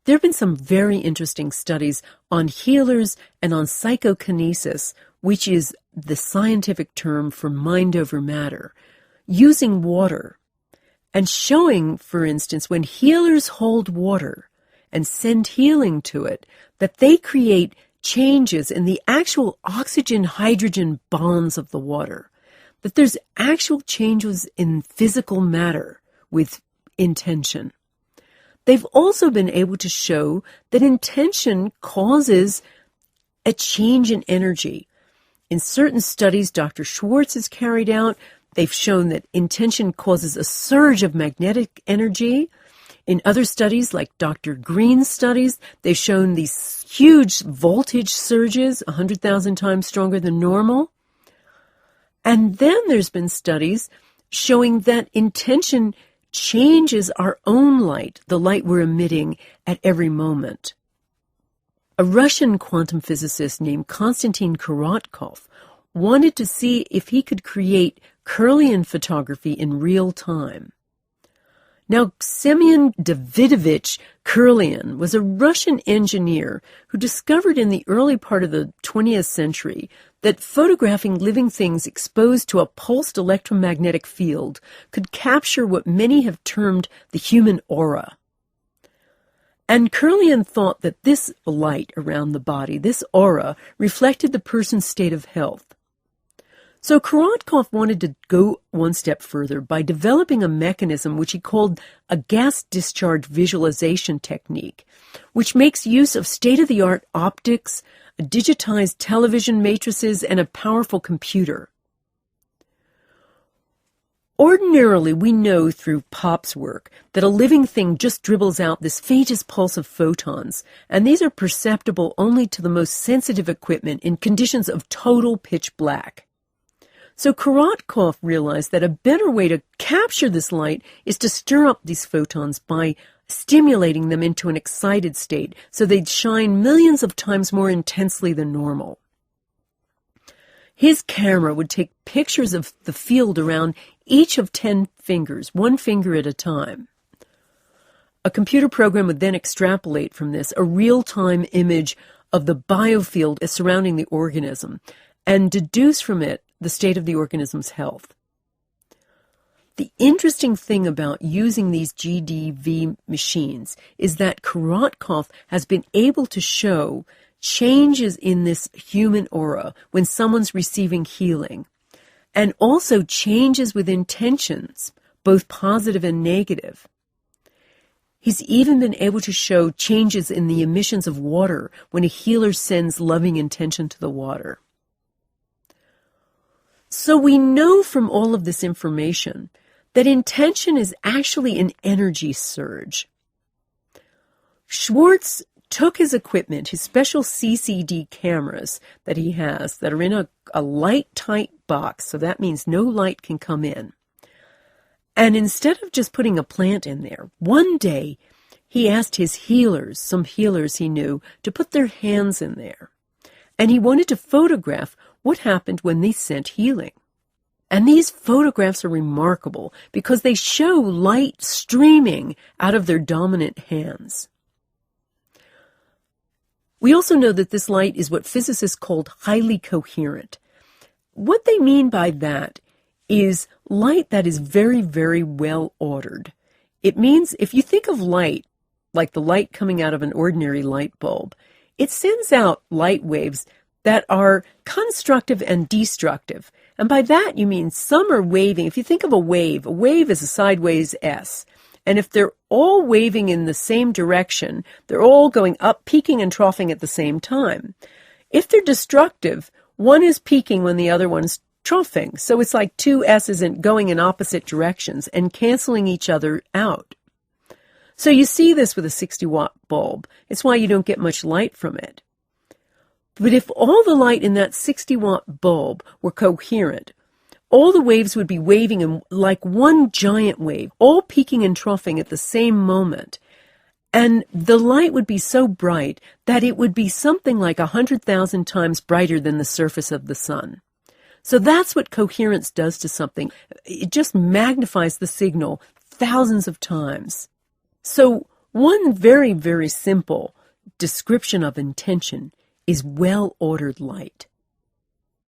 There have been some very interesting studies on healers and on psychokinesis, which is the scientific term for mind over matter, using water and showing, for instance, when healers hold water and send healing to it, that they create changes in the actual oxygen-hydrogen bonds of the water, that there's actual changes in physical matter with intention. They've also been able to show that intention causes a change in energy. In certain studies Dr. Schwartz has carried out, they've shown that intention causes a surge of magnetic energy. In other studies, like Dr. Green's studies, they've shown these huge voltage surges, 100,000 times stronger than normal. And then there's been studies showing that intention changes our own light, the light we're emitting at every moment. A Russian quantum physicist named Konstantin Korotkov wanted to see if he could create Kirlian photography in real time. Now, Semyon Davidovich Kirlian was a Russian engineer who discovered in the early part of the 20th century that photographing living things exposed to a pulsed electromagnetic field could capture what many have termed the human aura. And Kirlian thought that this light around the body, this aura, reflected the person's state of health. So Korotkov wanted to go one step further by developing a mechanism which he called a gas discharge visualization technique, which makes use of state-of-the-art optics, digitized television matrices, and a powerful computer. Ordinarily, we know through Pop's work that a living thing just dribbles out this faintest pulse of photons, and these are perceptible only to the most sensitive equipment in conditions of total pitch black. So Korotkov realized that a better way to capture this light is to stir up these photons by stimulating them into an excited state so they'd shine millions of times more intensely than normal. His camera would take pictures of the field around each of 10 fingers, one finger at a time. A computer program would then extrapolate from this a real-time image of the biofield surrounding the organism and deduce from it the state of the organism's health. The interesting thing about using these GDV machines is that Korotkov has been able to show changes in this human aura when someone's receiving healing, and also changes with intentions, both positive and negative. He's even been able to show changes in the emissions of water when a healer sends loving intention to the water. So we know from all of this information that intention is actually an energy surge. Schwartz took his equipment, his special CCD cameras that he has that are in a light-tight box, so that means no light can come in. And instead of just putting a plant in there, one day he asked his healers, some healers he knew, to put their hands in there. And he wanted to photograph what happened when they sent healing. And these photographs are remarkable because they show light streaming out of their dominant hands. We also know that this light is what physicists called highly coherent. What they mean by that is light that is very, very well ordered. It means if you think of light, like the light coming out of an ordinary light bulb, it sends out light waves that are constructive and destructive. And by that you mean some are waving. If you think of a wave is a sideways S. And if they're all waving in the same direction, they're all going up, peaking and troughing at the same time. If they're destructive, one is peaking when the other one's troughing. So it's like two S's going in opposite directions and canceling each other out. So you see this with a 60-watt bulb. It's why you don't get much light from it. But if all the light in that 60-watt bulb were coherent, all the waves would be waving in like one giant wave, all peaking and troughing at the same moment. And the light would be so bright that it would be something like 100,000 times brighter than the surface of the sun. So that's what coherence does to something. It just magnifies the signal thousands of times. So One very, very simple description of intention is well-ordered light.